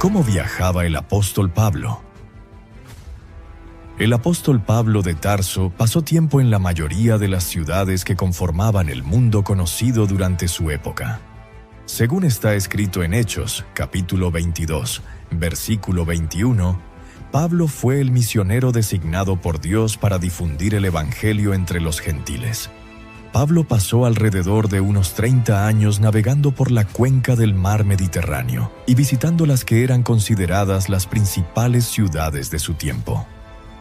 ¿Cómo viajaba el apóstol Pablo? El apóstol Pablo de Tarso pasó tiempo en la mayoría de las ciudades que conformaban el mundo conocido durante su época. Según está escrito en Hechos, capítulo 22, versículo 21, Pablo fue el misionero designado por Dios para difundir el evangelio entre los gentiles. Pablo pasó alrededor de unos 30 años navegando por la cuenca del mar Mediterráneo y visitando las que eran consideradas las principales ciudades de su tiempo.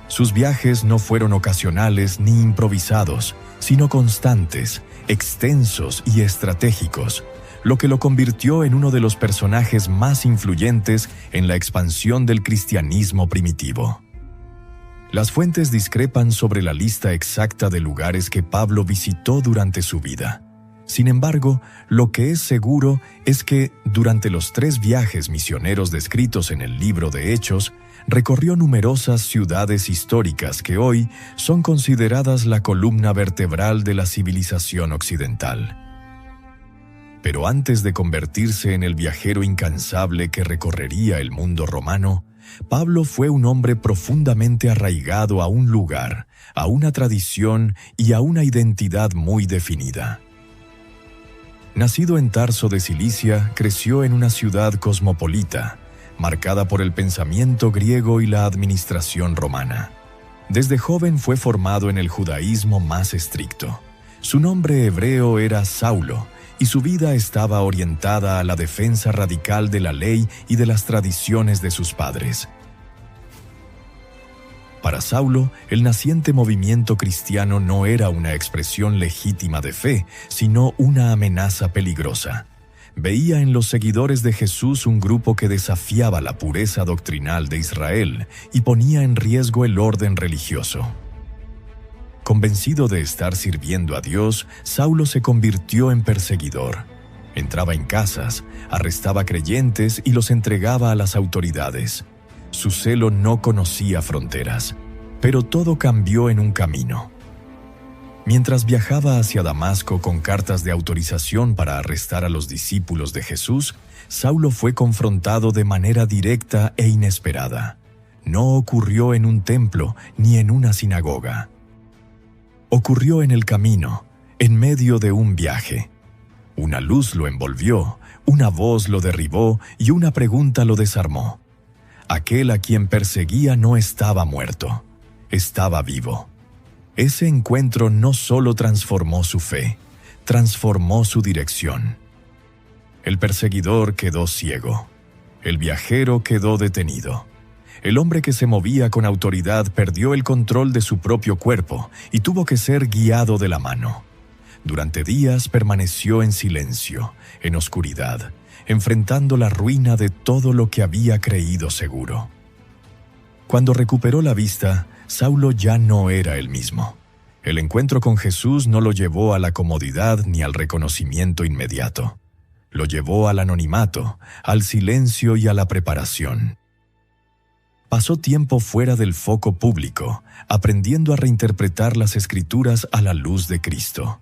Sus viajes no fueron ocasionales ni improvisados, sino constantes, extensos y estratégicos, lo que lo convirtió en uno de los personajes más influyentes en la expansión del cristianismo primitivo. Las fuentes discrepan sobre la lista exacta de lugares que Pablo visitó durante su vida. Sin embargo, lo que es seguro es que, durante los 3 viajes misioneros descritos en el libro de Hechos, recorrió numerosas ciudades históricas que hoy son consideradas la columna vertebral de la civilización occidental. Pero antes de convertirse en el viajero incansable que recorrería el mundo romano, Pablo fue un hombre profundamente arraigado a un lugar, a una tradición y a una identidad muy definida. Nacido en Tarso de Cilicia, creció en una ciudad cosmopolita, marcada por el pensamiento griego y la administración romana. Desde joven fue formado en el judaísmo más estricto. Su nombre hebreo era Saulo, y su vida estaba orientada a la defensa radical de la ley y de las tradiciones de sus padres. Para Saulo, el naciente movimiento cristiano no era una expresión legítima de fe, sino una amenaza peligrosa. Veía en los seguidores de Jesús un grupo que desafiaba la pureza doctrinal de Israel y ponía en riesgo el orden religioso. Convencido de estar sirviendo a Dios, Saulo se convirtió en perseguidor. Entraba en casas, arrestaba creyentes y los entregaba a las autoridades. Su celo no conocía fronteras, pero todo cambió en un camino. Mientras viajaba hacia Damasco con cartas de autorización para arrestar a los discípulos de Jesús, Saulo fue confrontado de manera directa e inesperada. No ocurrió en un templo ni en una sinagoga. Ocurrió en el camino, en medio de un viaje. Una luz lo envolvió, una voz lo derribó y una pregunta lo desarmó. Aquel a quien perseguía no estaba muerto, estaba vivo. Ese encuentro no solo transformó su fe, transformó su dirección. El perseguidor quedó ciego, el viajero quedó detenido. El hombre que se movía con autoridad perdió el control de su propio cuerpo y tuvo que ser guiado de la mano. Durante días permaneció en silencio, en oscuridad, enfrentando la ruina de todo lo que había creído seguro. Cuando recuperó la vista, Saulo ya no era el mismo. El encuentro con Jesús no lo llevó a la comodidad ni al reconocimiento inmediato. Lo llevó al anonimato, al silencio y a la preparación. Pasó tiempo fuera del foco público, aprendiendo a reinterpretar las Escrituras a la luz de Cristo.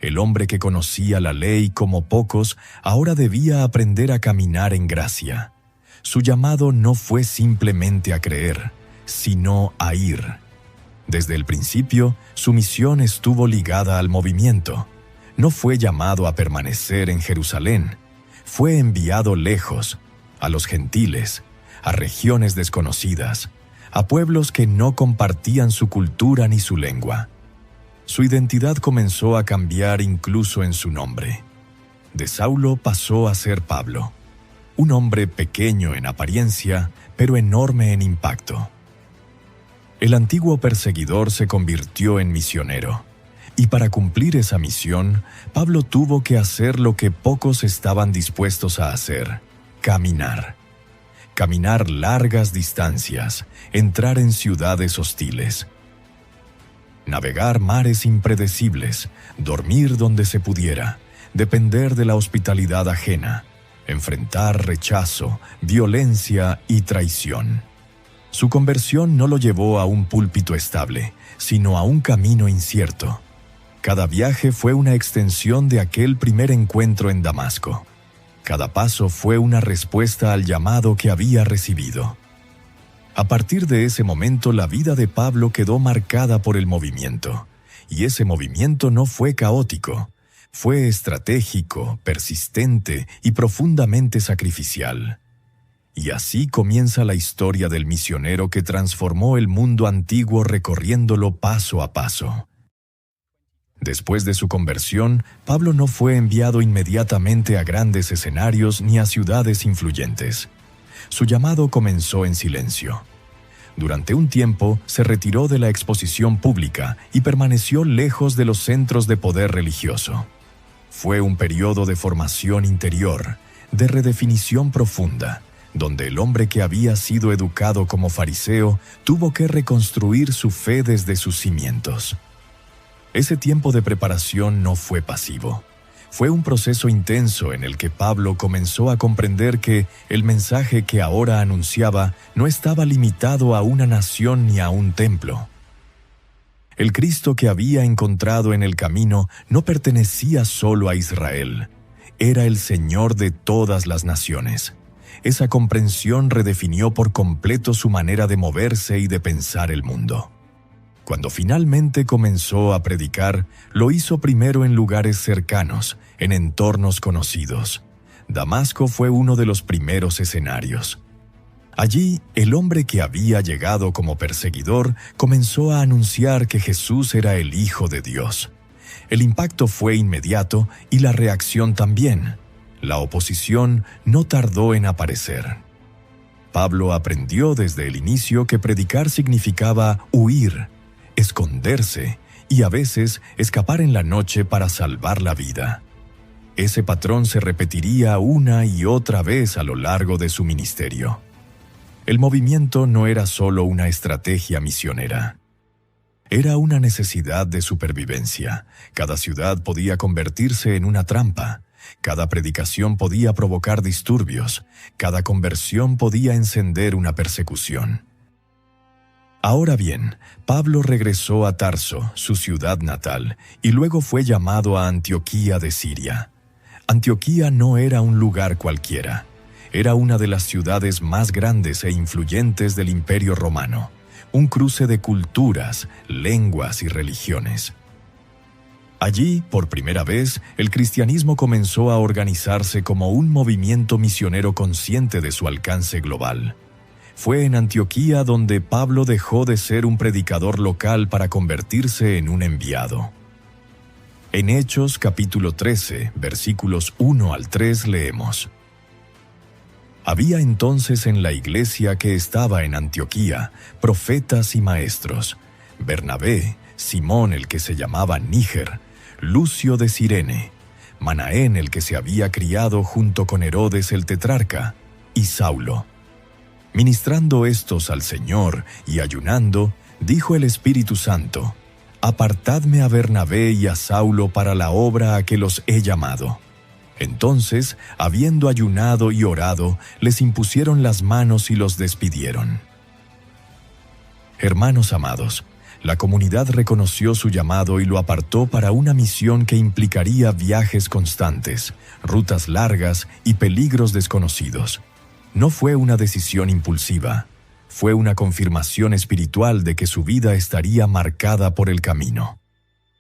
El hombre que conocía la ley como pocos, ahora debía aprender a caminar en gracia. Su llamado no fue simplemente a creer, sino a ir. Desde el principio, su misión estuvo ligada al movimiento. No fue llamado a permanecer en Jerusalén. Fue enviado lejos, a los gentiles, a regiones desconocidas, a pueblos que no compartían su cultura ni su lengua. Su identidad comenzó a cambiar incluso en su nombre. De Saulo pasó a ser Pablo, un hombre pequeño en apariencia, pero enorme en impacto. El antiguo perseguidor se convirtió en misionero, y para cumplir esa misión, Pablo tuvo que hacer lo que pocos estaban dispuestos a hacer: caminar. Caminar largas distancias, entrar en ciudades hostiles. Navegar mares impredecibles, dormir donde se pudiera, depender de la hospitalidad ajena, enfrentar rechazo, violencia y traición. Su conversión no lo llevó a un púlpito estable, sino a un camino incierto. Cada viaje fue una extensión de aquel primer encuentro en Damasco. Cada paso fue una respuesta al llamado que había recibido. A partir de ese momento, la vida de Pablo quedó marcada por el movimiento. Y ese movimiento no fue caótico. Fue estratégico, persistente y profundamente sacrificial. Y así comienza la historia del misionero que transformó el mundo antiguo recorriéndolo paso a paso. Después de su conversión, Pablo no fue enviado inmediatamente a grandes escenarios ni a ciudades influyentes. Su llamado comenzó en silencio. Durante un tiempo se retiró de la exposición pública y permaneció lejos de los centros de poder religioso. Fue un periodo de formación interior, de redefinición profunda, donde el hombre que había sido educado como fariseo tuvo que reconstruir su fe desde sus cimientos. Ese tiempo de preparación no fue pasivo. Fue un proceso intenso en el que Pablo comenzó a comprender que el mensaje que ahora anunciaba no estaba limitado a una nación ni a un templo. El Cristo que había encontrado en el camino no pertenecía solo a Israel. Era el Señor de todas las naciones. Esa comprensión redefinió por completo su manera de moverse y de pensar el mundo. Cuando finalmente comenzó a predicar, lo hizo primero en lugares cercanos, en entornos conocidos. Damasco fue uno de los primeros escenarios. Allí, el hombre que había llegado como perseguidor comenzó a anunciar que Jesús era el Hijo de Dios. El impacto fue inmediato y la reacción también. La oposición no tardó en aparecer. Pablo aprendió desde el inicio que predicar significaba huir, esconderse y a veces escapar en la noche para salvar la vida. Ese patrón se repetiría una y otra vez a lo largo de su ministerio. El movimiento no era solo una estrategia misionera. Era una necesidad de supervivencia. Cada ciudad podía convertirse en una trampa. Cada predicación podía provocar disturbios. Cada conversión podía encender una persecución. Ahora bien, Pablo regresó a Tarso, su ciudad natal, y luego fue llamado a Antioquía de Siria. Antioquía no era un lugar cualquiera. Era una de las ciudades más grandes e influyentes del Imperio Romano, un cruce de culturas, lenguas y religiones. Allí, por primera vez, el cristianismo comenzó a organizarse como un movimiento misionero consciente de su alcance global. Fue en Antioquía donde Pablo dejó de ser un predicador local para convertirse en un enviado. En Hechos capítulo 13, versículos 1 al 3 leemos: Había entonces en la iglesia que estaba en Antioquía profetas y maestros: Bernabé, Simón el que se llamaba Níger, Lucio de Cirene, Manaén el que se había criado junto con Herodes el tetrarca, y Saulo. Ministrando estos al Señor y ayunando, dijo el Espíritu Santo: Apartadme a Bernabé y a Saulo para la obra a que los he llamado. Entonces, habiendo ayunado y orado, les impusieron las manos y los despidieron. Hermanos amados, la comunidad reconoció su llamado y lo apartó para una misión que implicaría viajes constantes, rutas largas y peligros desconocidos. No fue una decisión impulsiva, fue una confirmación espiritual de que su vida estaría marcada por el camino.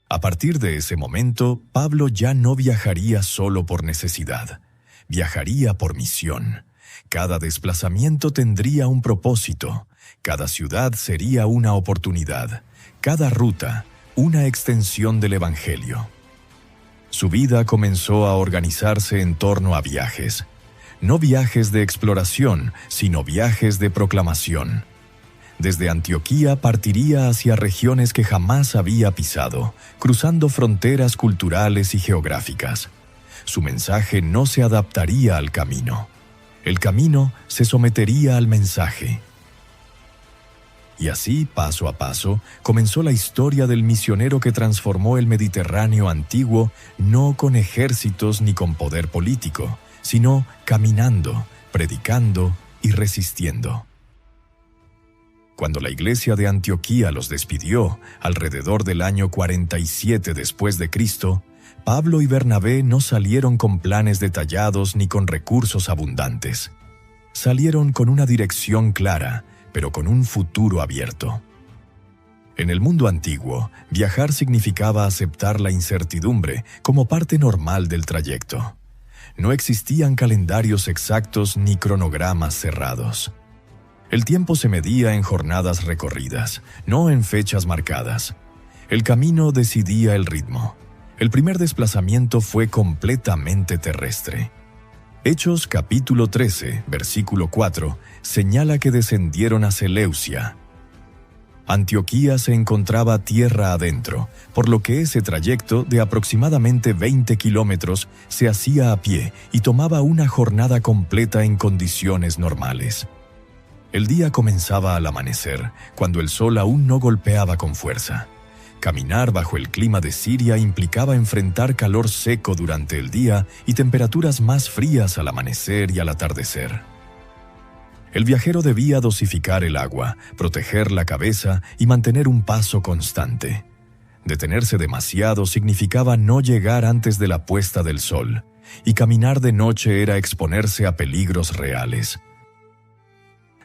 A partir de ese momento, Pablo ya no viajaría solo por necesidad, viajaría por misión. Cada desplazamiento tendría un propósito, cada ciudad sería una oportunidad, cada ruta una extensión del Evangelio. Su vida comenzó a organizarse en torno a viajes. No viajes de exploración, sino viajes de proclamación. Desde Antioquía partiría hacia regiones que jamás había pisado, cruzando fronteras culturales y geográficas. Su mensaje no se adaptaría al camino. El camino se sometería al mensaje. Y así, paso a paso, comenzó la historia del misionero que transformó el Mediterráneo antiguo, no con ejércitos ni con poder político, sino caminando, predicando y resistiendo. Cuando la iglesia de Antioquía los despidió, alrededor del año 47 después de Cristo, Pablo y Bernabé no salieron con planes detallados ni con recursos abundantes. Salieron con una dirección clara, pero con un futuro abierto. En el mundo antiguo, viajar significaba aceptar la incertidumbre como parte normal del trayecto. No existían calendarios exactos ni cronogramas cerrados. El tiempo se medía en jornadas recorridas, no en fechas marcadas. El camino decidía el ritmo. El primer desplazamiento fue completamente terrestre. Hechos capítulo 13, versículo 4, señala que descendieron a Seleucia. Antioquía se encontraba tierra adentro, por lo que ese trayecto de aproximadamente 20 kilómetros se hacía a pie y tomaba una jornada completa en condiciones normales. El día comenzaba al amanecer, cuando el sol aún no golpeaba con fuerza. Caminar bajo el clima de Siria implicaba enfrentar calor seco durante el día y temperaturas más frías al amanecer y al atardecer. El viajero debía dosificar el agua, proteger la cabeza y mantener un paso constante. Detenerse demasiado significaba no llegar antes de la puesta del sol, y caminar de noche era exponerse a peligros reales.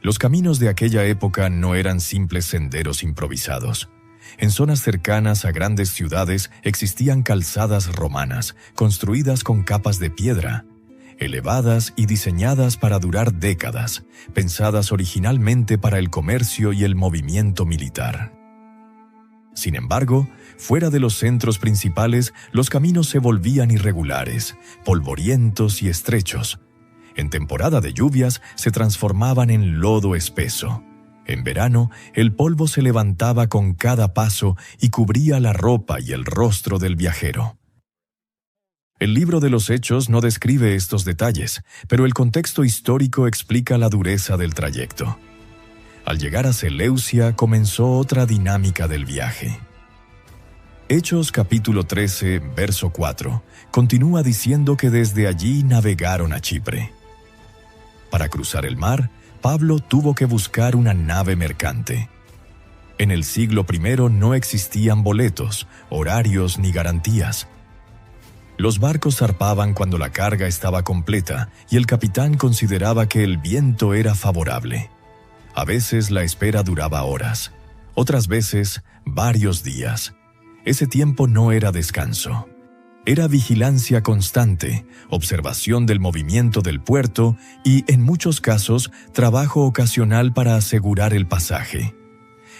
Los caminos de aquella época no eran simples senderos improvisados. En zonas cercanas a grandes ciudades existían calzadas romanas, construidas con capas de piedra, elevadas y diseñadas para durar décadas, pensadas originalmente para el comercio y el movimiento militar. Sin embargo, fuera de los centros principales, los caminos se volvían irregulares, polvorientos y estrechos. En temporada de lluvias se transformaban en lodo espeso. En verano, el polvo se levantaba con cada paso y cubría la ropa y el rostro del viajero. El libro de los Hechos no describe estos detalles, pero el contexto histórico explica la dureza del trayecto. Al llegar a Seleucia comenzó otra dinámica del viaje. Hechos capítulo 13, verso 4, continúa diciendo que desde allí navegaron a Chipre. Para cruzar el mar, Pablo tuvo que buscar una nave mercante. En el siglo I no existían boletos, horarios ni garantías. Los barcos zarpaban cuando la carga estaba completa y el capitán consideraba que el viento era favorable. A veces la espera duraba horas, otras veces varios días. Ese tiempo no era descanso. Era vigilancia constante, observación del movimiento del puerto y, en muchos casos, trabajo ocasional para asegurar el pasaje.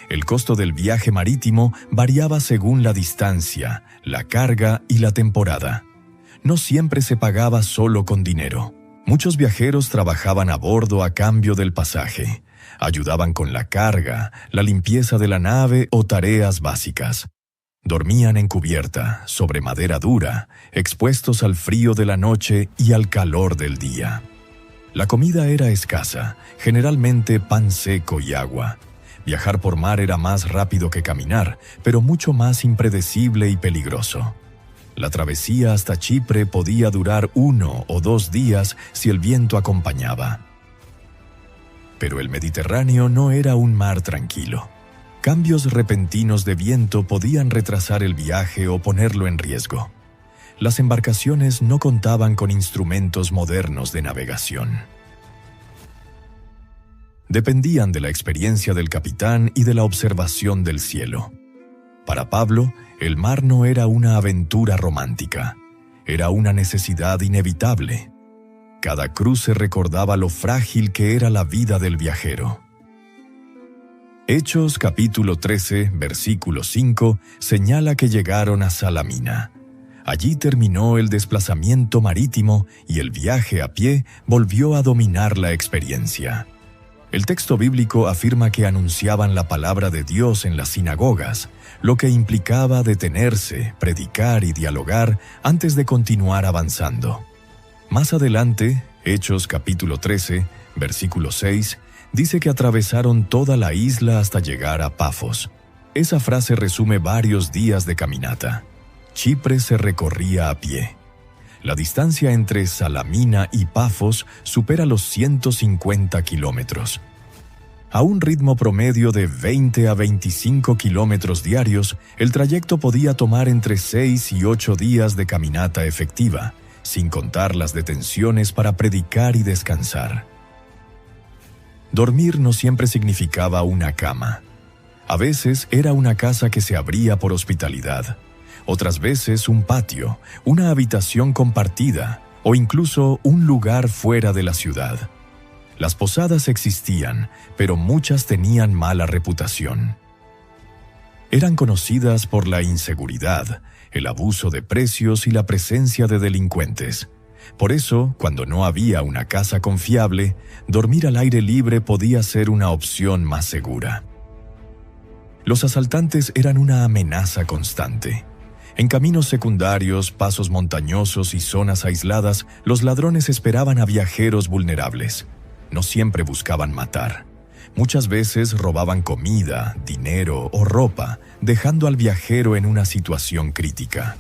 El costo del viaje marítimo variaba según la distancia, la carga y la temporada. No siempre se pagaba solo con dinero. Muchos viajeros trabajaban a bordo a cambio del pasaje. Ayudaban con la carga, la limpieza de la nave o tareas básicas. Dormían en cubierta, sobre madera dura, expuestos al frío de la noche y al calor del día. La comida era escasa, generalmente pan seco y agua. Viajar por mar era más rápido que caminar, pero mucho más impredecible y peligroso. La travesía hasta Chipre podía durar 1 o 2 días si el viento acompañaba. Pero el Mediterráneo no era un mar tranquilo. Cambios repentinos de viento podían retrasar el viaje o ponerlo en riesgo. Las embarcaciones no contaban con instrumentos modernos de navegación. Dependían de la experiencia del capitán y de la observación del cielo. Para Pablo, el mar no era una aventura romántica, era una necesidad inevitable. Cada cruce recordaba lo frágil que era la vida del viajero. Hechos capítulo 13, versículo 5, señala que llegaron a Salamina. Allí terminó el desplazamiento marítimo y el viaje a pie volvió a dominar la experiencia. El texto bíblico afirma que anunciaban la palabra de Dios en las sinagogas, lo que implicaba detenerse, predicar y dialogar antes de continuar avanzando. Más adelante, Hechos capítulo 13, versículo 6, dice que atravesaron toda la isla hasta llegar a Pafos. Esa frase resume varios días de caminata. Chipre se recorría a pie. La distancia entre Salamina y Pafos supera los 150 kilómetros. A un ritmo promedio de 20 a 25 kilómetros diarios, el trayecto podía tomar entre 6 y 8 días de caminata efectiva, sin contar las detenciones para predicar y descansar. Dormir no siempre significaba una cama. A veces era una casa que se abría por hospitalidad, otras veces un patio, una habitación compartida o incluso un lugar fuera de la ciudad. Las posadas existían, pero muchas tenían mala reputación. Eran conocidas por la inseguridad, el abuso de precios y la presencia de delincuentes. Por eso, cuando no había una casa confiable, dormir al aire libre podía ser una opción más segura. Los asaltantes eran una amenaza constante. En caminos secundarios, pasos montañosos y zonas aisladas, los ladrones esperaban a viajeros vulnerables. No siempre buscaban matar. Muchas veces robaban comida, dinero o ropa, dejando al viajero en una situación crítica.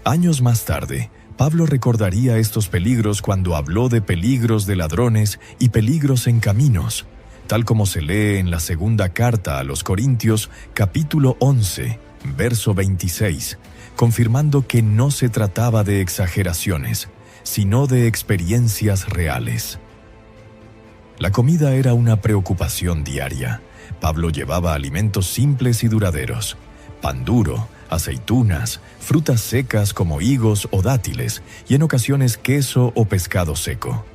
Años más tarde, Pablo recordaría estos peligros cuando habló de peligros de ladrones y peligros en caminos, tal como se lee en la segunda carta a los Corintios, capítulo 11, verso 26, confirmando que no se trataba de exageraciones, sino de experiencias reales. La comida era una preocupación diaria. Pablo llevaba alimentos simples y duraderos: pan duro, aceitunas, frutas secas como higos o dátiles, y en ocasiones queso o pescado seco.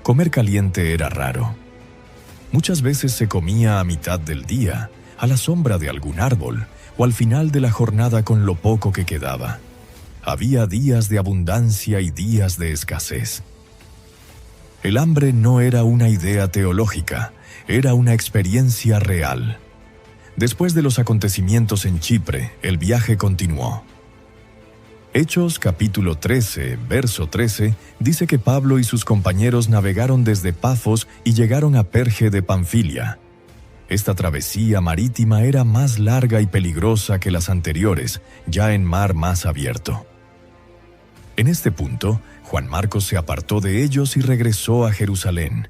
Comer caliente era raro. Muchas veces se comía a mitad del día, a la sombra de algún árbol, o al final de la jornada con lo poco que quedaba. Había días de abundancia y días de escasez. El hambre no era una idea teológica, era una experiencia real. Después de los acontecimientos en Chipre, el viaje continuó. Hechos capítulo 13, verso 13, dice que Pablo y sus compañeros navegaron desde Pafos y llegaron a Perge de Panfilia. Esta travesía marítima era más larga y peligrosa que las anteriores, ya en mar más abierto. En este punto, Juan Marcos se apartó de ellos y regresó a Jerusalén.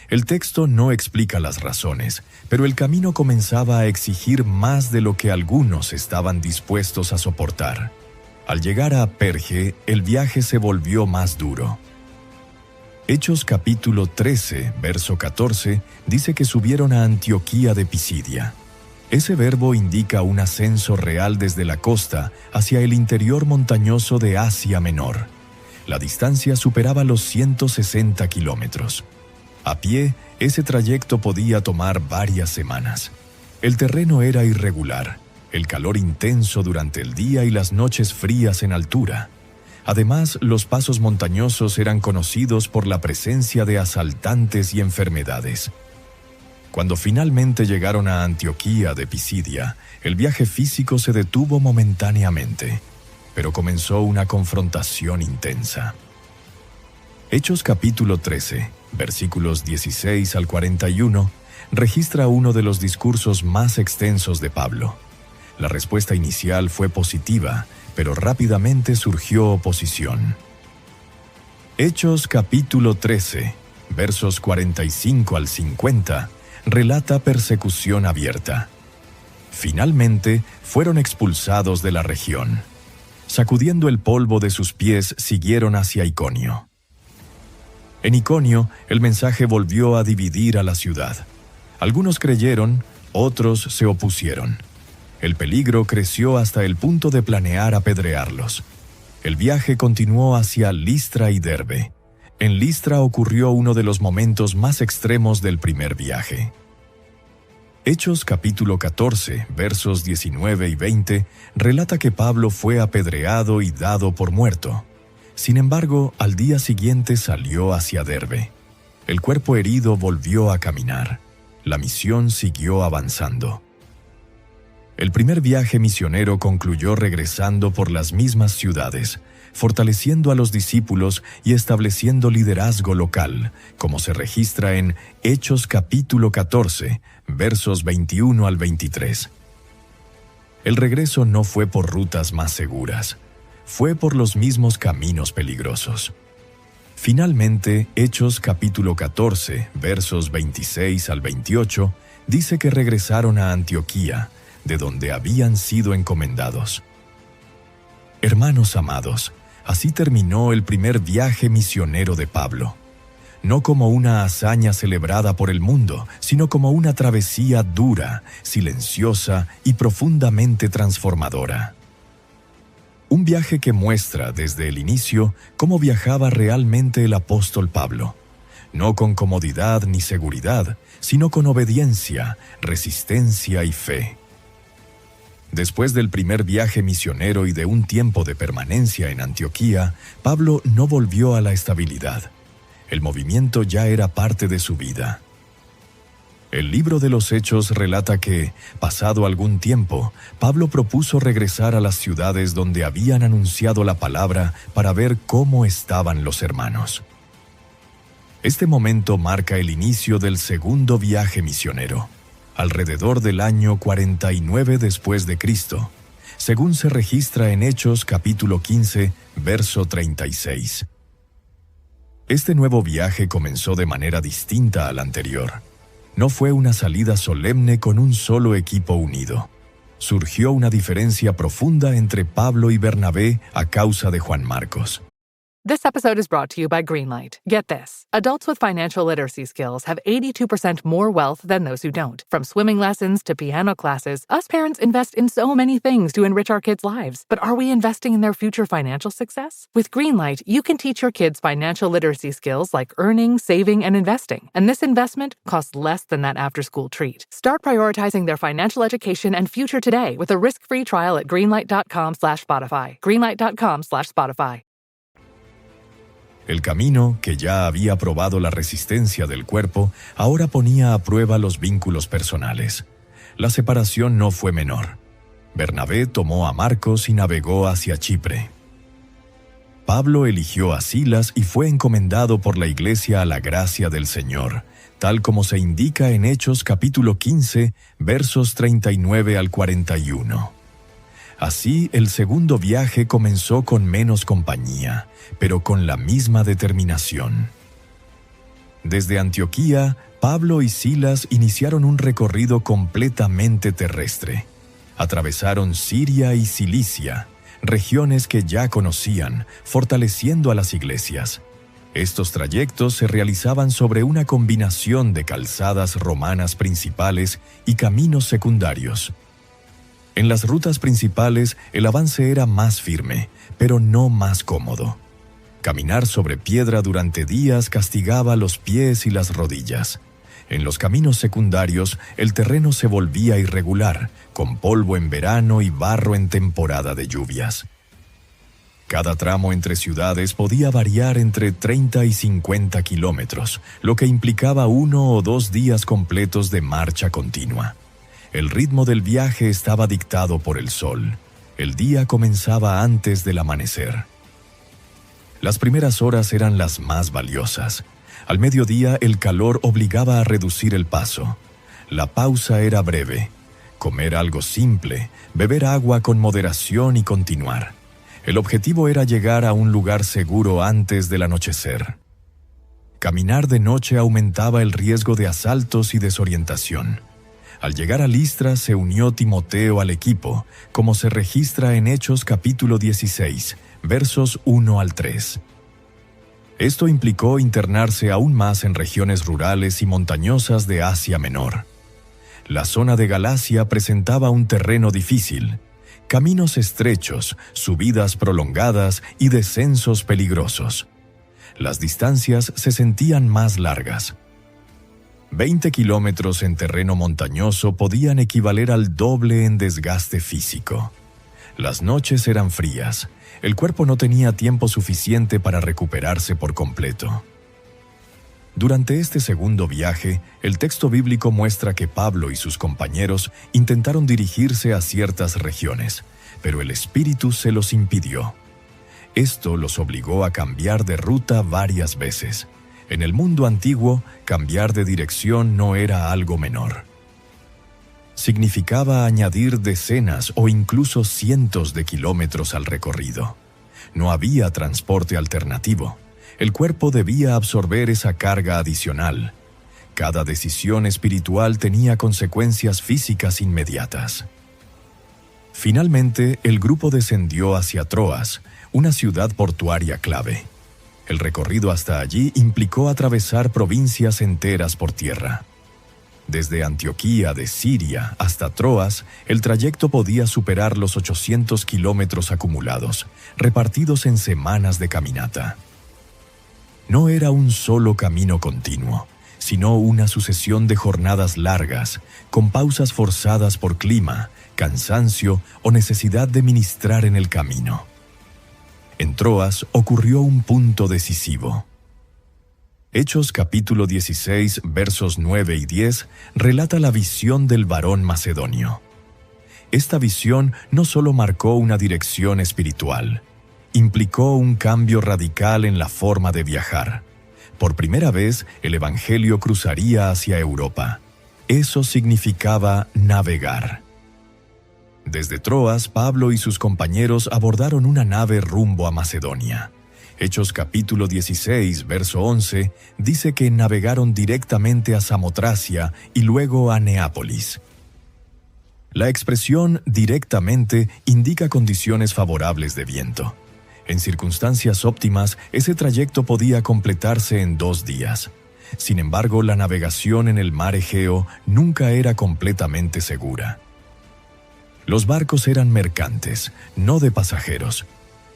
El texto no explica las razones, pero el camino comenzaba a exigir más de lo que algunos estaban dispuestos a soportar. Al llegar a Perge, el viaje se volvió más duro. Hechos capítulo 13, verso 14, dice que subieron a Antioquía de Pisidia. Ese verbo indica un ascenso real desde la costa hacia el interior montañoso de Asia Menor. La distancia superaba los 160 kilómetros. A pie, ese trayecto podía tomar varias semanas. El terreno era irregular, el calor intenso durante el día y las noches frías en altura. Además, los pasos montañosos eran conocidos por la presencia de asaltantes y enfermedades. Cuando finalmente llegaron a Antioquía de Pisidia, el viaje físico se detuvo momentáneamente, pero comenzó una confrontación intensa. Hechos capítulo 13, versículos 16 al 41, registra uno de los discursos más extensos de Pablo. La respuesta inicial fue positiva, pero rápidamente surgió oposición. Hechos capítulo 13, versos 45 al 50, relata persecución abierta. Finalmente, fueron expulsados de la región. Sacudiendo el polvo de sus pies, siguieron hacia Iconio. En Iconio, el mensaje volvió a dividir a la ciudad. Algunos creyeron, otros se opusieron. El peligro creció hasta el punto de planear apedrearlos. El viaje continuó hacia Listra y Derbe. En Listra ocurrió uno de los momentos más extremos del primer viaje. Hechos capítulo 14, versos 19 y 20, relata que Pablo fue apedreado y dado por muerto. Sin embargo, al día siguiente salió hacia Derbe. El cuerpo herido volvió a caminar. La misión siguió avanzando. El primer viaje misionero concluyó regresando por las mismas ciudades, fortaleciendo a los discípulos y estableciendo liderazgo local, como se registra en Hechos capítulo 14, versos 21 al 23. El regreso no fue por rutas más seguras, fue por los mismos caminos peligrosos. Finalmente, Hechos capítulo 14, versos 26 al 28, dice que regresaron a Antioquía, de donde habían sido encomendados. Hermanos amados, así terminó el primer viaje misionero de Pablo. No como una hazaña celebrada por el mundo, sino como una travesía dura, silenciosa y profundamente transformadora. Un viaje que muestra desde el inicio cómo viajaba realmente el apóstol Pablo, no con comodidad ni seguridad, sino con obediencia, resistencia y fe. Después del primer viaje misionero y de un tiempo de permanencia en Antioquía, Pablo no volvió a la estabilidad. El movimiento ya era parte de su vida. El libro de los Hechos relata que, pasado algún tiempo, Pablo propuso regresar a las ciudades donde habían anunciado la palabra para ver cómo estaban los hermanos. Este momento marca el inicio del segundo viaje misionero, alrededor del año 49 después de Cristo, según se registra en Hechos capítulo 15, verso 36. Este nuevo viaje comenzó de manera distinta al anterior. No fue una salida solemne con un solo equipo unido. Surgió una diferencia profunda entre Pablo y Bernabé a causa de Juan Marcos. This episode is brought to you by Greenlight. Get this. Adults with financial literacy skills have 82% more wealth than those who don't. From swimming lessons to piano classes, us parents invest in so many things to enrich our kids' lives. But are we investing in their future financial success? With Greenlight, you can teach your kids financial literacy skills like earning, saving, and investing. And this investment costs less than that after-school treat. Start prioritizing their financial education and future today with a risk-free trial at greenlight.com/Spotify. Greenlight.com/Spotify. El camino, que ya había probado la resistencia del cuerpo, ahora ponía a prueba los vínculos personales. La separación no fue menor. Bernabé tomó a Marcos y navegó hacia Chipre. Pablo eligió a Silas y fue encomendado por la Iglesia a la gracia del Señor, tal como se indica en Hechos capítulo 15, versos 39 al 41. Así, el segundo viaje comenzó con menos compañía, pero con la misma determinación. Desde Antioquía, Pablo y Silas iniciaron un recorrido completamente terrestre. Atravesaron Siria y Cilicia, regiones que ya conocían, fortaleciendo a las iglesias. Estos trayectos se realizaban sobre una combinación de calzadas romanas principales y caminos secundarios. En las rutas principales, el avance era más firme, pero no más cómodo. Caminar sobre piedra durante días castigaba los pies y las rodillas. En los caminos secundarios, el terreno se volvía irregular, con polvo en verano y barro en temporada de lluvias. Cada tramo entre ciudades podía variar entre 30 y 50 kilómetros, lo que implicaba 1 o 2 días completos de marcha continua. El ritmo del viaje estaba dictado por el sol. El día comenzaba antes del amanecer. Las primeras horas eran las más valiosas. Al mediodía, el calor obligaba a reducir el paso. La pausa era breve. Comer algo simple, beber agua con moderación y continuar. El objetivo era llegar a un lugar seguro antes del anochecer. Caminar de noche aumentaba el riesgo de asaltos y desorientación. Al llegar a Listra se unió Timoteo al equipo, como se registra en Hechos capítulo 16, versos 1 al 3. Esto implicó internarse aún más en regiones rurales y montañosas de Asia Menor. La zona de Galacia presentaba un terreno difícil, caminos estrechos, subidas prolongadas y descensos peligrosos. Las distancias se sentían más largas. 20 kilómetros en terreno montañoso podían equivaler al doble en desgaste físico. Las noches eran frías. El cuerpo no tenía tiempo suficiente para recuperarse por completo. Durante este segundo viaje, el texto bíblico muestra que Pablo y sus compañeros intentaron dirigirse a ciertas regiones, pero el Espíritu se los impidió. Esto los obligó a cambiar de ruta varias veces. En el mundo antiguo, cambiar de dirección no era algo menor. Significaba añadir decenas o incluso cientos de kilómetros al recorrido. No había transporte alternativo. El cuerpo debía absorber esa carga adicional. Cada decisión espiritual tenía consecuencias físicas inmediatas. Finalmente, el grupo descendió hacia Troas, una ciudad portuaria clave. El recorrido hasta allí implicó atravesar provincias enteras por tierra. Desde Antioquía de Siria hasta Troas, el trayecto podía superar los 800 kilómetros acumulados, repartidos en semanas de caminata. No era un solo camino continuo, sino una sucesión de jornadas largas, con pausas forzadas por clima, cansancio o necesidad de ministrar en el camino. En Troas ocurrió un punto decisivo. Hechos capítulo 16, versos 9 y 10, relata la visión del varón macedonio. Esta visión no solo marcó una dirección espiritual, implicó un cambio radical en la forma de viajar. Por primera vez, el Evangelio cruzaría hacia Europa. Eso significaba navegar. Desde Troas, Pablo y sus compañeros abordaron una nave rumbo a Macedonia. Hechos capítulo 16, verso 11, dice que navegaron directamente a Samotracia y luego a Neápolis. La expresión directamente indica condiciones favorables de viento. En circunstancias óptimas, ese trayecto podía completarse en 2 días. Sin embargo, la navegación en el mar Egeo nunca era completamente segura. Los barcos eran mercantes, no de pasajeros.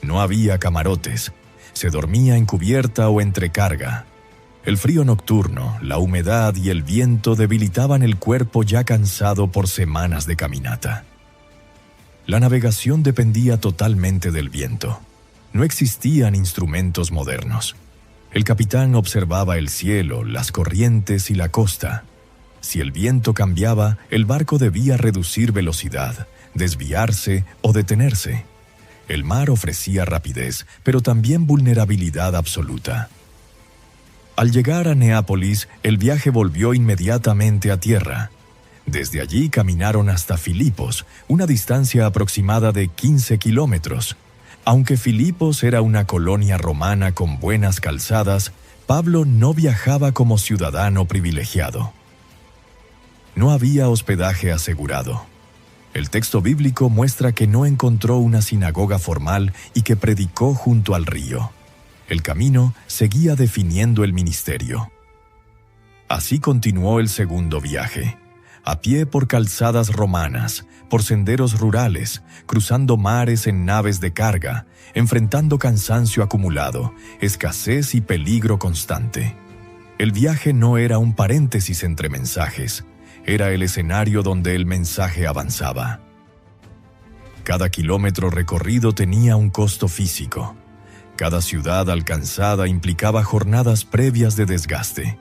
No había camarotes. Se dormía en cubierta o entre carga. El frío nocturno, la humedad y el viento debilitaban el cuerpo ya cansado por semanas de caminata. La navegación dependía totalmente del viento. No existían instrumentos modernos. El capitán observaba el cielo, las corrientes y la costa. Si el viento cambiaba, el barco debía reducir velocidad, desviarse o detenerse. El mar ofrecía rapidez, pero también vulnerabilidad absoluta. Al llegar a Neápolis, el viaje volvió inmediatamente a tierra. Desde allí caminaron hasta Filipos, una distancia aproximada de 15 kilómetros. Aunque Filipos era una colonia romana con buenas calzadas, Pablo no viajaba como ciudadano privilegiado. No había hospedaje asegurado. El texto bíblico muestra que no encontró una sinagoga formal y que predicó junto al río. El camino seguía definiendo el ministerio. Así continuó el segundo viaje, a pie por calzadas romanas, por senderos rurales, cruzando mares en naves de carga, enfrentando cansancio acumulado, escasez y peligro constante. El viaje no era un paréntesis entre mensajes, era el escenario donde el mensaje avanzaba. Cada kilómetro recorrido tenía un costo físico. Cada ciudad alcanzada implicaba jornadas previas de desgaste.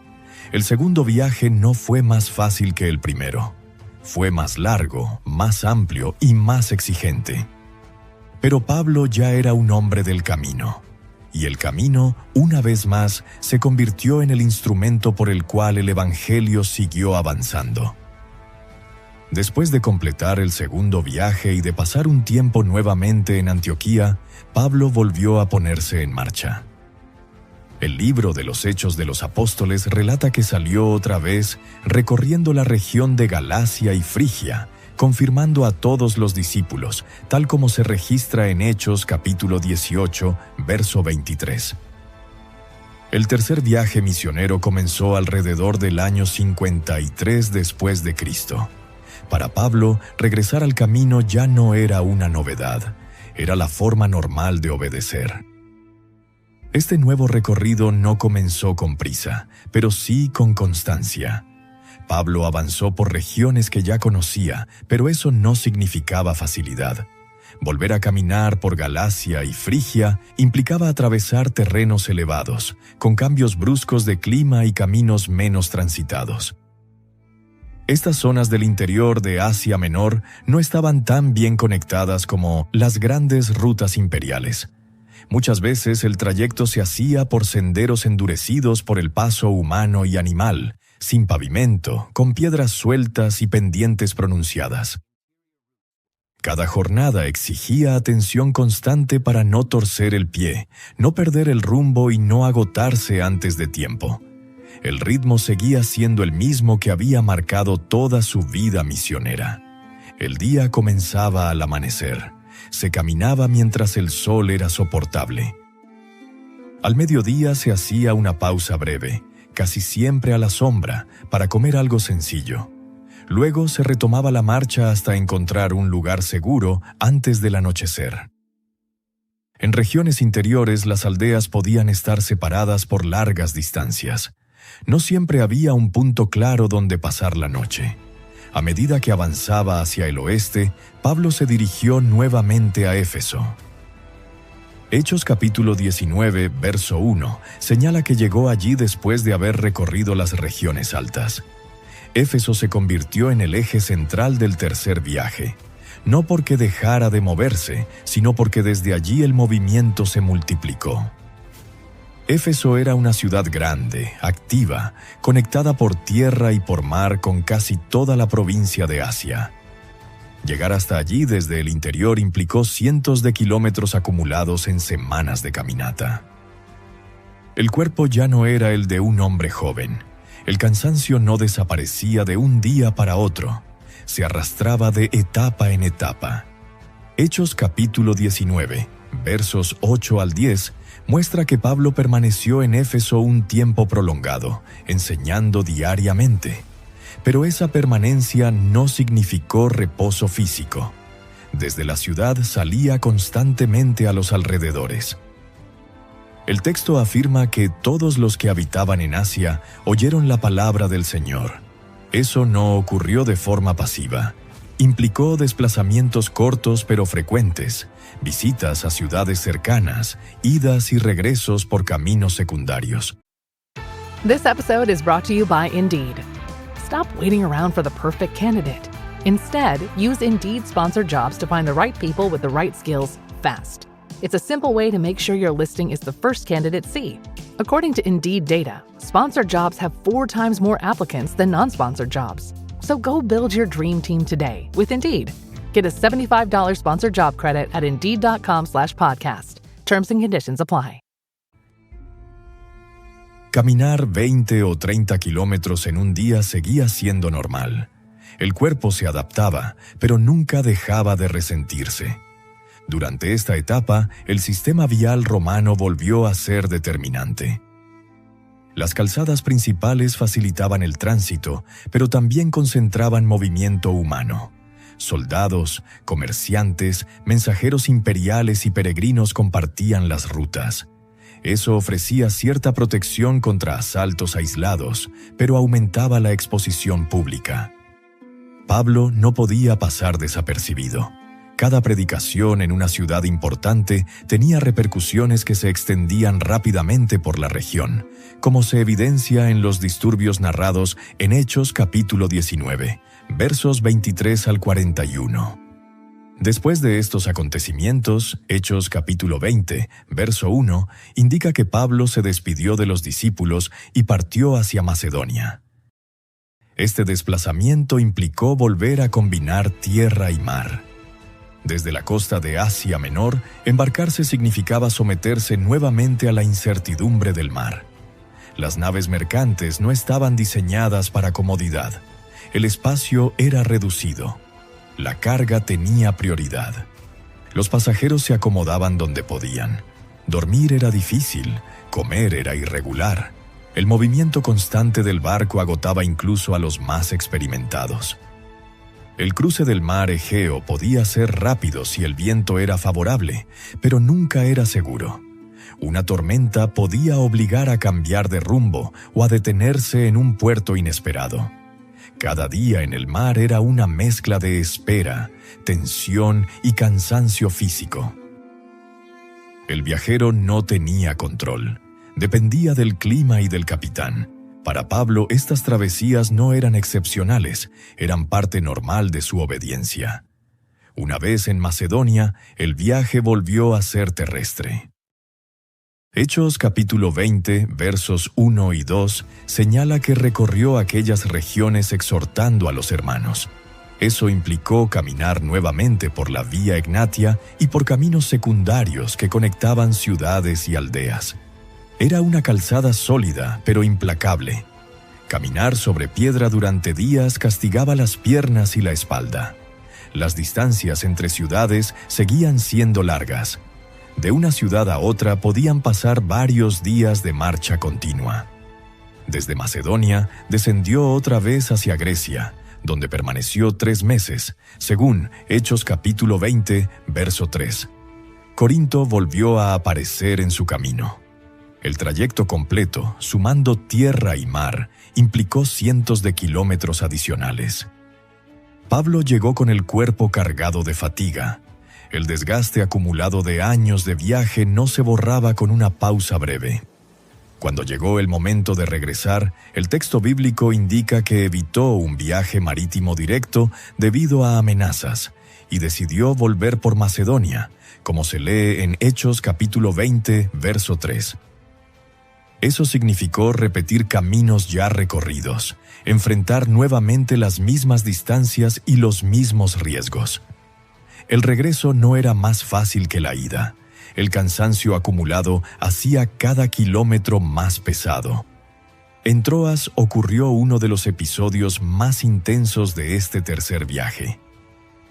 El segundo viaje no fue más fácil que el primero. Fue más largo, más amplio y más exigente. Pero Pablo ya era un hombre del camino. Y el camino, una vez más, se convirtió en el instrumento por el cual el Evangelio siguió avanzando. Después de completar el segundo viaje y de pasar un tiempo nuevamente en Antioquía, Pablo volvió a ponerse en marcha. El libro de los Hechos de los Apóstoles relata que salió otra vez recorriendo la región de Galacia y Frigia, confirmando a todos los discípulos, tal como se registra en Hechos capítulo 18, verso 23. El tercer viaje misionero comenzó alrededor del año 53 después de Cristo. Para Pablo, regresar al camino ya no era una novedad, era la forma normal de obedecer. Este nuevo recorrido no comenzó con prisa, pero sí con constancia. Pablo avanzó por regiones que ya conocía, pero eso no significaba facilidad. Volver a caminar por Galacia y Frigia implicaba atravesar terrenos elevados, con cambios bruscos de clima y caminos menos transitados. Estas zonas del interior de Asia Menor no estaban tan bien conectadas como las grandes rutas imperiales. Muchas veces el trayecto se hacía por senderos endurecidos por el paso humano y animal, sin pavimento, con piedras sueltas y pendientes pronunciadas. Cada jornada exigía atención constante para no torcer el pie, no perder el rumbo y no agotarse antes de tiempo. El ritmo seguía siendo el mismo que había marcado toda su vida misionera. El día comenzaba al amanecer. Se caminaba mientras el sol era soportable. Al mediodía se hacía una pausa breve, casi siempre a la sombra, para comer algo sencillo. Luego se retomaba la marcha hasta encontrar un lugar seguro antes del anochecer. En regiones interiores las aldeas podían estar separadas por largas distancias. No siempre había un punto claro donde pasar la noche. A medida que avanzaba hacia el oeste, Pablo se dirigió nuevamente a Éfeso. Hechos capítulo 19, verso 1, señala que llegó allí después de haber recorrido las regiones altas. Éfeso se convirtió en el eje central del tercer viaje, no porque dejara de moverse, sino porque desde allí el movimiento se multiplicó. Éfeso era una ciudad grande, activa, conectada por tierra y por mar con casi toda la provincia de Asia. Llegar hasta allí desde el interior implicó cientos de kilómetros acumulados en semanas de caminata. El cuerpo ya no era el de un hombre joven. El cansancio no desaparecía de un día para otro. Se arrastraba de etapa en etapa. Hechos capítulo 19, versos 8 al 10, muestra que Pablo permaneció en Éfeso un tiempo prolongado, enseñando diariamente. Pero esa permanencia no significó reposo físico. Desde la ciudad salía constantemente a los alrededores. El texto afirma que todos los que habitaban en Asia oyeron la palabra del Señor. Eso no ocurrió de forma pasiva. Implicó desplazamientos cortos pero frecuentes, visitas a ciudades cercanas, idas y regresos por caminos secundarios. This episode is brought to you by Indeed. Stop waiting around for the perfect candidate. Instead, use Indeed sponsored jobs to find the right people with the right skills fast. It's a simple way to make sure your listing is the first candidates see. According to Indeed data, sponsored jobs have 4 times more applicants than non-sponsored jobs. So go build your dream team today with Indeed. Get a $75 sponsored job credit at Indeed.com/podcast. Terms and conditions apply. Caminar 20 o 30 kilómetros en un día seguía siendo normal. El cuerpo se adaptaba, pero nunca dejaba de resentirse. Durante esta etapa, el sistema vial romano volvió a ser determinante. Las calzadas principales facilitaban el tránsito, pero también concentraban movimiento humano. Soldados, comerciantes, mensajeros imperiales y peregrinos compartían las rutas. Eso ofrecía cierta protección contra asaltos aislados, pero aumentaba la exposición pública. Pablo no podía pasar desapercibido. Cada predicación en una ciudad importante tenía repercusiones que se extendían rápidamente por la región, como se evidencia en los disturbios narrados en Hechos capítulo 19, versos 23 al 41. Después de estos acontecimientos, Hechos capítulo 20, verso 1, indica que Pablo se despidió de los discípulos y partió hacia Macedonia. Este desplazamiento implicó volver a combinar tierra y mar. Desde la costa de Asia Menor, embarcarse significaba someterse nuevamente a la incertidumbre del mar. Las naves mercantes no estaban diseñadas para comodidad. El espacio era reducido. La carga tenía prioridad. Los pasajeros se acomodaban donde podían. Dormir era difícil, comer era irregular. El movimiento constante del barco agotaba incluso a los más experimentados. El cruce del mar Egeo podía ser rápido si el viento era favorable, pero nunca era seguro. Una tormenta podía obligar a cambiar de rumbo o a detenerse en un puerto inesperado. Cada día en el mar era una mezcla de espera, tensión y cansancio físico. El viajero no tenía control. Dependía del clima y del capitán. Para Pablo, estas travesías no eran excepcionales, eran parte normal de su obediencia. Una vez en Macedonia, el viaje volvió a ser terrestre. Hechos capítulo 20, versos 1 y 2, señala que recorrió aquellas regiones exhortando a los hermanos. Eso implicó caminar nuevamente por la Vía Egnatia y por caminos secundarios que conectaban ciudades y aldeas. Era una calzada sólida, pero implacable. Caminar sobre piedra durante días castigaba las piernas y la espalda. Las distancias entre ciudades seguían siendo largas. De una ciudad a otra podían pasar varios días de marcha continua. Desde Macedonia descendió otra vez hacia Grecia, donde permaneció 3 meses, según Hechos capítulo 20, verso 3. Corinto volvió a aparecer en su camino. El trayecto completo, sumando tierra y mar, implicó cientos de kilómetros adicionales. Pablo llegó con el cuerpo cargado de fatiga. El desgaste acumulado de años de viaje no se borraba con una pausa breve. Cuando llegó el momento de regresar, el texto bíblico indica que evitó un viaje marítimo directo debido a amenazas y decidió volver por Macedonia, como se lee en Hechos capítulo 20, verso 3. Eso significó repetir caminos ya recorridos, enfrentar nuevamente las mismas distancias y los mismos riesgos. El regreso no era más fácil que la ida. El cansancio acumulado hacía cada kilómetro más pesado. En Troas ocurrió uno de los episodios más intensos de este tercer viaje.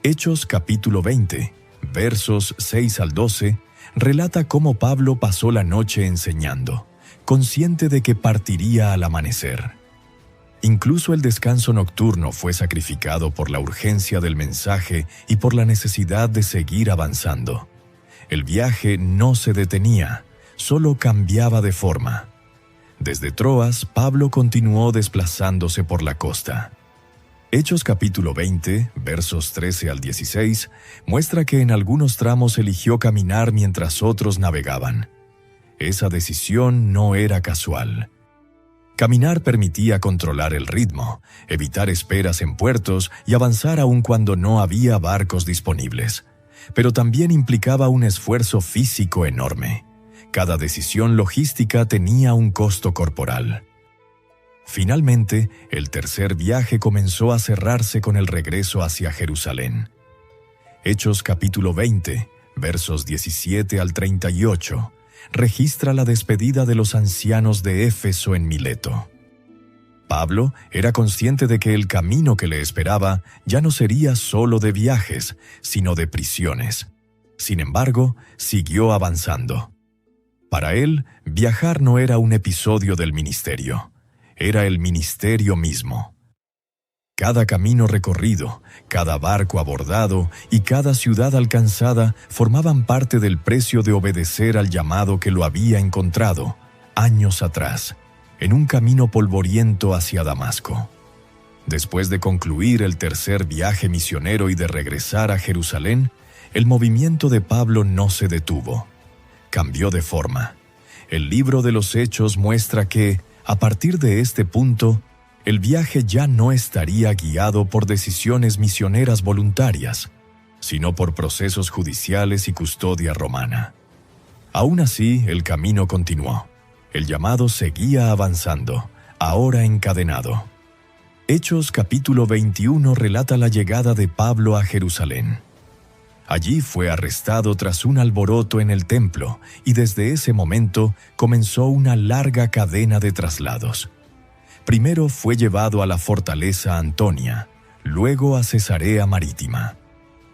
Hechos capítulo 20, versos 6 al 12, relata cómo Pablo pasó la noche enseñando, consciente de que partiría al amanecer. Incluso el descanso nocturno fue sacrificado por la urgencia del mensaje y por la necesidad de seguir avanzando. El viaje no se detenía, solo cambiaba de forma. Desde Troas, Pablo continuó desplazándose por la costa. Hechos capítulo 20, versos 13 al 16, muestra que en algunos tramos eligió caminar mientras otros navegaban. Esa decisión no era casual. Caminar permitía controlar el ritmo, evitar esperas en puertos y avanzar aun cuando no había barcos disponibles. Pero también implicaba un esfuerzo físico enorme. Cada decisión logística tenía un costo corporal. Finalmente, el tercer viaje comenzó a cerrarse con el regreso hacia Jerusalén. Hechos capítulo 20, versos 17 al 38, registra la despedida de los ancianos de Éfeso en Mileto. Pablo era consciente de que el camino que le esperaba ya no sería solo de viajes, sino de prisiones. Sin embargo, siguió avanzando. Para él, viajar no era un episodio del ministerio, era el ministerio mismo. Cada camino recorrido, cada barco abordado y cada ciudad alcanzada formaban parte del precio de obedecer al llamado que lo había encontrado, años atrás, en un camino polvoriento hacia Damasco. Después de concluir el tercer viaje misionero y de regresar a Jerusalén, el movimiento de Pablo no se detuvo. Cambió de forma. El libro de los Hechos muestra que, a partir de este punto, el viaje ya no estaría guiado por decisiones misioneras voluntarias, sino por procesos judiciales y custodia romana. Aún así, el camino continuó. El llamado seguía avanzando, ahora encadenado. Hechos capítulo 21 relata la llegada de Pablo a Jerusalén. Allí fue arrestado tras un alboroto en el templo y desde ese momento comenzó una larga cadena de traslados. Primero fue llevado a la fortaleza Antonia, luego a Cesarea Marítima.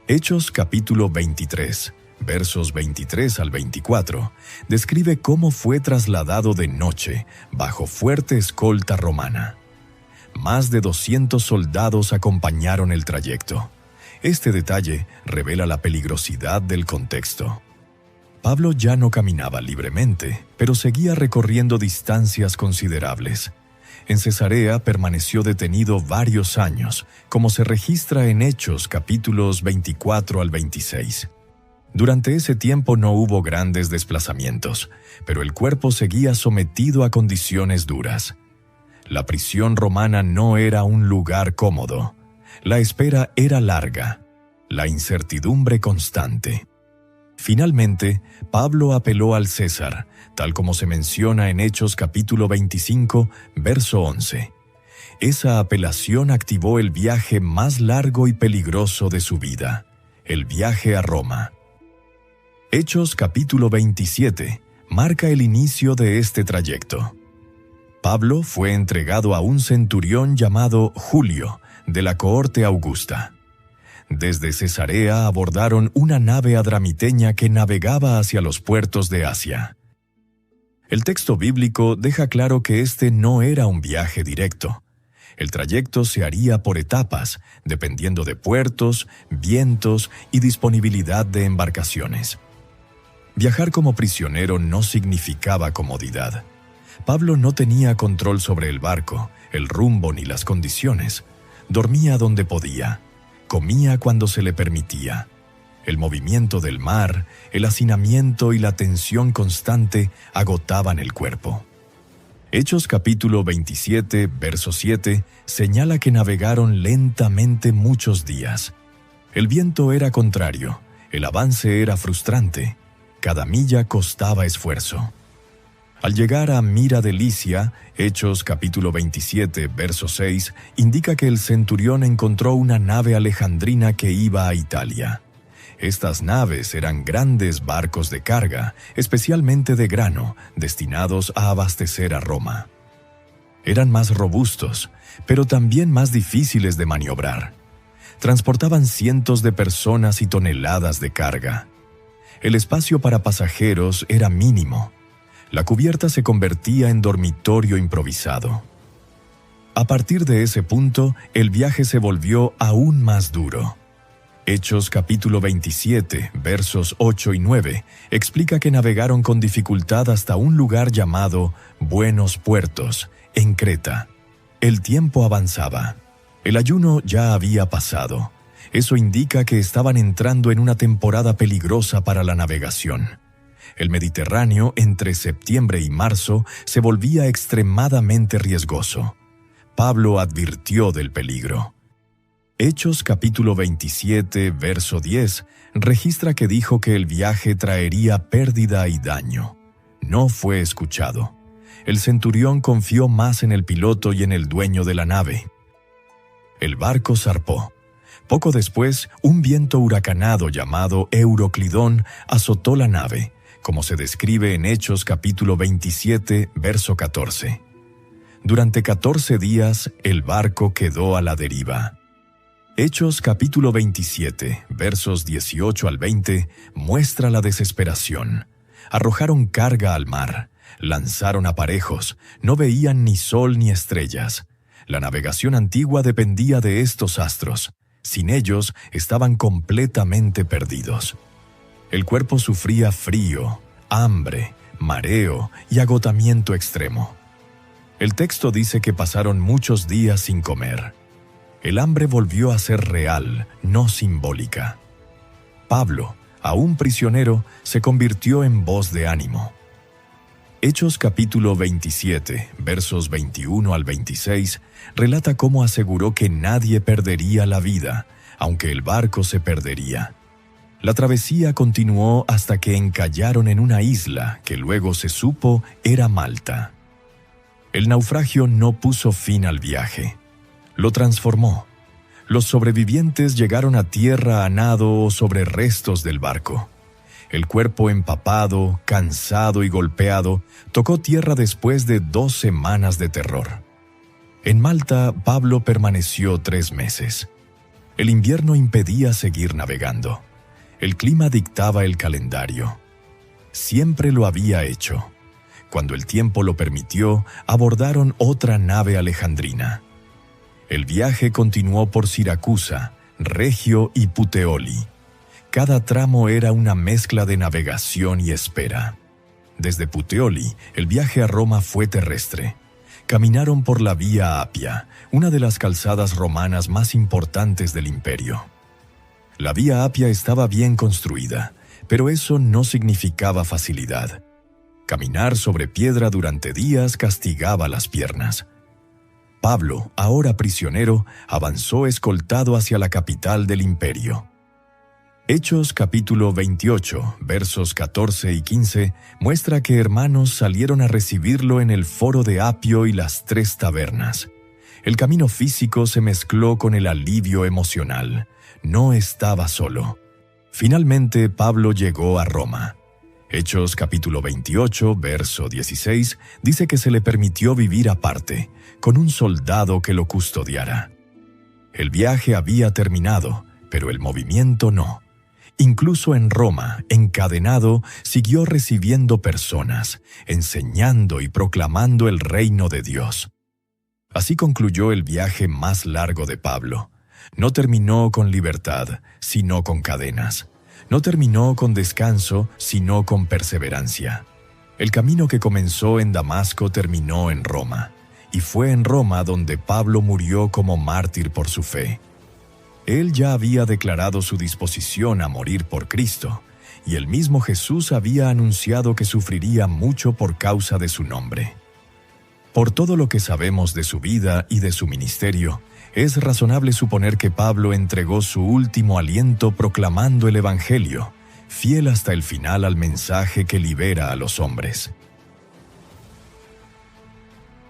Hechos capítulo 23, versos 23 al 24, describe cómo fue trasladado de noche, bajo fuerte escolta romana. Más de 200 soldados acompañaron el trayecto. Este detalle revela la peligrosidad del contexto. Pablo ya no caminaba libremente, pero seguía recorriendo distancias considerables. En Cesarea permaneció detenido varios años, como se registra en Hechos capítulos 24 al 26. Durante ese tiempo no hubo grandes desplazamientos, pero el cuerpo seguía sometido a condiciones duras. La prisión romana no era un lugar cómodo. La espera era larga, la incertidumbre constante. Finalmente, Pablo apeló al César, tal como se menciona en Hechos capítulo 25, verso 11. esa apelación activó el viaje más largo y peligroso de su vida, el viaje a Roma. Hechos capítulo 27 marca el inicio de este trayecto. Pablo fue entregado a un centurión llamado Julio, de la cohorte Augusta. Desde Cesarea abordaron una nave adramiteña que navegaba hacia los puertos de Asia. El texto bíblico deja claro que este no era un viaje directo. El trayecto se haría por etapas, dependiendo de puertos, vientos y disponibilidad de embarcaciones. Viajar como prisionero no significaba comodidad. Pablo no tenía control sobre el barco, el rumbo ni las condiciones. Dormía donde podía. Comía cuando se le permitía. El movimiento del mar, el hacinamiento y la tensión constante agotaban el cuerpo. Hechos capítulo 27, verso 7, señala que navegaron lentamente muchos días. El viento era contrario, el avance era frustrante, cada milla costaba esfuerzo. Al llegar a Mira de Licia, Hechos capítulo 27, verso 6, indica que el centurión encontró una nave alejandrina que iba a Italia. Estas naves eran grandes barcos de carga, especialmente de grano, destinados a abastecer a Roma. Eran más robustos, pero también más difíciles de maniobrar. Transportaban cientos de personas y toneladas de carga. El espacio para pasajeros era mínimo. La cubierta se convertía en dormitorio improvisado. A partir de ese punto, el viaje se volvió aún más duro. Hechos capítulo 27, versos 8 y 9, explica que navegaron con dificultad hasta un lugar llamado Buenos Puertos, en Creta. El tiempo avanzaba. El ayuno ya había pasado. Eso indica que estaban entrando en una temporada peligrosa para la navegación. El Mediterráneo, entre septiembre y marzo, se volvía extremadamente riesgoso. Pablo advirtió del peligro. Hechos capítulo 27, verso 10, registra que dijo que el viaje traería pérdida y daño. No fue escuchado. El centurión confió más en el piloto y en el dueño de la nave. El barco zarpó. Poco después, un viento huracanado llamado Euroclidón azotó la nave, como se describe en Hechos capítulo 27, verso 14. Durante 14 días, el barco quedó a la deriva. Hechos capítulo 27, versos 18 al 20, muestra la desesperación. Arrojaron carga al mar, lanzaron aparejos, no veían ni sol ni estrellas. La navegación antigua dependía de estos astros. Sin ellos, estaban completamente perdidos. El cuerpo sufría frío, hambre, mareo y agotamiento extremo. El texto dice que pasaron muchos días sin comer. El hambre volvió a ser real, no simbólica. Pablo, aún prisionero, se convirtió en voz de ánimo. Hechos capítulo 27, versos 21 al 26, relata cómo aseguró que nadie perdería la vida, aunque el barco se perdería. La travesía continuó hasta que encallaron en una isla que luego se supo era Malta. El naufragio no puso fin al viaje. Lo transformó. Los sobrevivientes llegaron a tierra a nado o sobre restos del barco. El cuerpo empapado, cansado y golpeado, tocó tierra después de 2 semanas de terror. En Malta, Pablo permaneció 3 meses. El invierno impedía seguir navegando. El clima dictaba el calendario. Siempre lo había hecho. Cuando el tiempo lo permitió, abordaron otra nave alejandrina. El viaje continuó por Siracusa, Regio y Puteoli. Cada tramo era una mezcla de navegación y espera. Desde Puteoli, el viaje a Roma fue terrestre. Caminaron por la Vía Apia, una de las calzadas romanas más importantes del imperio. La Vía Apia estaba bien construida, pero eso no significaba facilidad. Caminar sobre piedra durante días castigaba las piernas. Pablo, ahora prisionero, avanzó escoltado hacia la capital del imperio. Hechos capítulo 28, versos 14 y 15, muestra que hermanos salieron a recibirlo en el foro de Apio y las 3 tabernas. El camino físico se mezcló con el alivio emocional. No estaba solo. Finalmente, Pablo llegó a Roma. Hechos capítulo 28, verso 16, dice que se le permitió vivir aparte, con un soldado que lo custodiara. El viaje había terminado, pero el movimiento no. Incluso en Roma, encadenado, siguió recibiendo personas, enseñando y proclamando el reino de Dios. Así concluyó el viaje más largo de Pablo. No terminó con libertad, sino con cadenas. No terminó con descanso, sino con perseverancia. El camino que comenzó en Damasco terminó en Roma, y fue en Roma donde Pablo murió como mártir por su fe. Él ya había declarado su disposición a morir por Cristo, y el mismo Jesús había anunciado que sufriría mucho por causa de su nombre. Por todo lo que sabemos de su vida y de su ministerio, es razonable suponer que Pablo entregó su último aliento proclamando el Evangelio, fiel hasta el final al mensaje que libera a los hombres.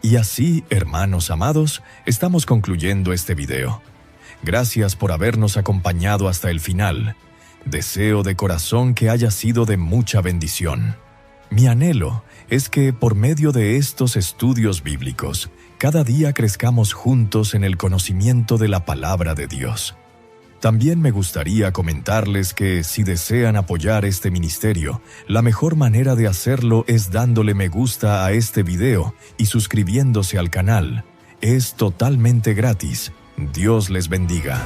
Y así, hermanos amados, estamos concluyendo este video. Gracias por habernos acompañado hasta el final. Deseo de corazón que haya sido de mucha bendición. Mi anhelo es que, por medio de estos estudios bíblicos, cada día crezcamos juntos en el conocimiento de la palabra de Dios. También me gustaría comentarles que, si desean apoyar este ministerio, la mejor manera de hacerlo es dándole me gusta a este video y suscribiéndose al canal. Es totalmente gratis. Dios les bendiga.